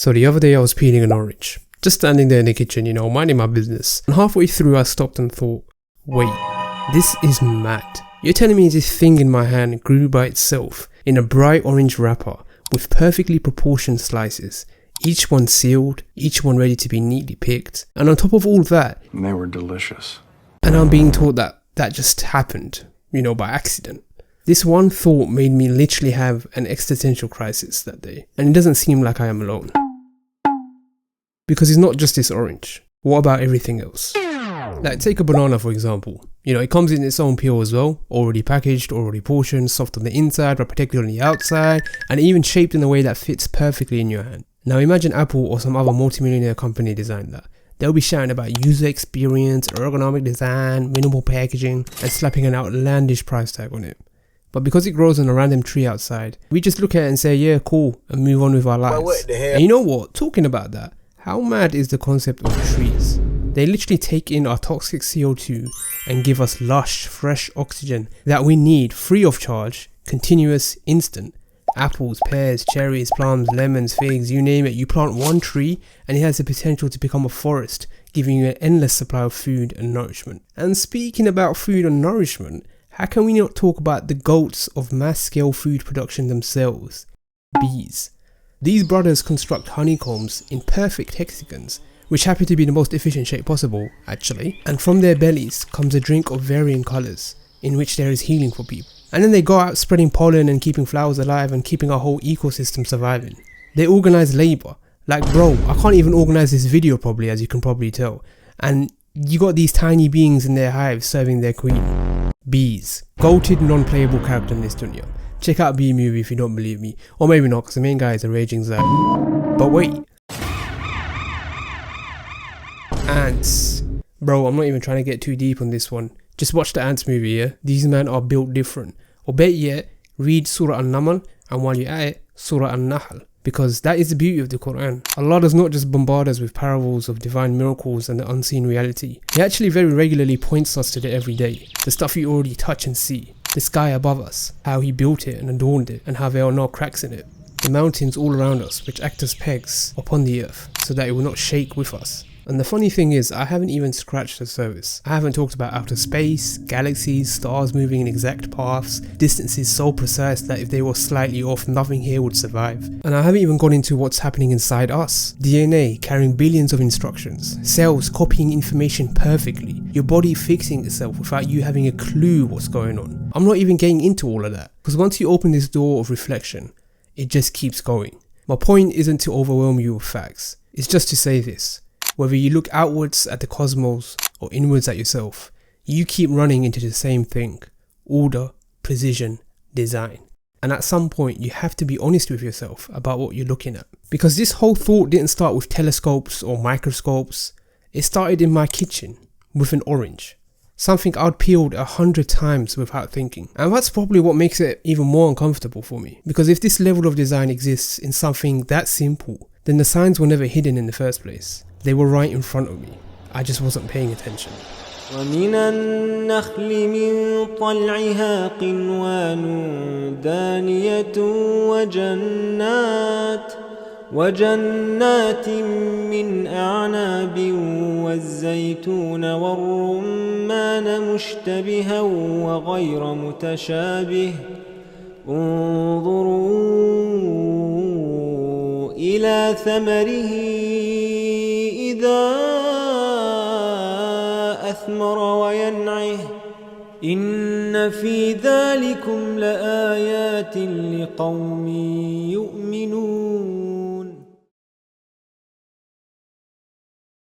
So the other day I was peeling an orange, just standing there in the kitchen, minding my business. And halfway through I stopped and thought, wait, this is mad. You're telling me this thing in my hand grew by itself in a bright orange wrapper with perfectly proportioned slices, each one sealed, each one ready to be neatly picked. And on top of all that, and they were delicious. And I'm being told that just happened, by accident. This one thought made me literally have an existential crisis that day. And it doesn't seem like I am alone. Because it's not just this orange. What about everything else? Like, take a banana for example. It comes in its own peel as well, already packaged, already portioned, soft on the inside but protected on the outside, and even shaped in a way that fits perfectly in your hand. Now imagine Apple or some other multimillionaire company designed that. They'll be shouting about user experience, ergonomic design, minimal packaging, and slapping an outlandish price tag on it. But because it grows on a random tree outside, we just look at it and say, yeah, cool, and move on with our lives. What the hell? And you know what? Talking about that, how mad is the concept of trees? They literally take in our toxic CO2 and give us lush, fresh oxygen that we need free of charge, continuous, instant. Apples, pears, cherries, plums, lemons, figs, you name it. You plant one tree and it has the potential to become a forest, giving you an endless supply of food and nourishment. And speaking about food and nourishment, how can we not talk about the goats of mass-scale food production themselves? Bees. These brothers construct honeycombs in perfect hexagons, which happen to be the most efficient shape possible, actually. And from their bellies comes a drink of varying colours, in which there is healing for people. And then they go out spreading pollen and keeping flowers alive and keeping our whole ecosystem surviving. They organise labour. Like, bro, I can't even organise this video properly, as you can probably tell. And you got these tiny beings in their hives serving their queen. Bees. Goated non-playable character in this dunya. Check out Bee Movie if you don't believe me. Or maybe not, because the main guy is a raging Zag. But wait. Ants. Bro, I'm not even trying to get too deep on this one. Just watch the Ants movie, yeah? These men are built different. Or better yet, read Surah An-Naml, and while you're at it, Surah An-Nahl. Because that is the beauty of the Quran. Allah does not just bombard us with parables of divine miracles and the unseen reality. He actually very regularly points us to the everyday, the stuff you already touch and see. The sky above us, how He built it and adorned it, and how there are no cracks in it. The mountains all around us, which act as pegs upon the earth, so that it will not shake with us. And the funny thing is, I haven't even scratched the surface. I haven't talked about outer space, galaxies, stars moving in exact paths, distances so precise that if they were slightly off, nothing here would survive. And I haven't even gone into what's happening inside us. DNA carrying billions of instructions, cells copying information perfectly, your body fixing itself without you having a clue what's going on. I'm not even getting into all of that, because once you open this door of reflection, it just keeps going. My point isn't to overwhelm you with facts, it's just to say this. Whether you look outwards at the cosmos or inwards at yourself, you keep running into the same thing: order, precision, design. And at some point you have to be honest with yourself about what you're looking at. Because this whole thought didn't start with telescopes or microscopes. It started in my kitchen with an orange. Something I'd peeled 100 times without thinking. And that's probably what makes it even more uncomfortable for me. Because if this level of design exists in something that simple, then the signs were never hidden in the first place. They were right in front of me. I just wasn't paying attention. ومن النخل من طلعها قنوان دانية وجنات من أعناب والزيتون والرمان مشتبها وغير متشابه انظروا إلى ثمره إذا أثمر وينعه إن في ذلكم لآيات لقوم يؤمنون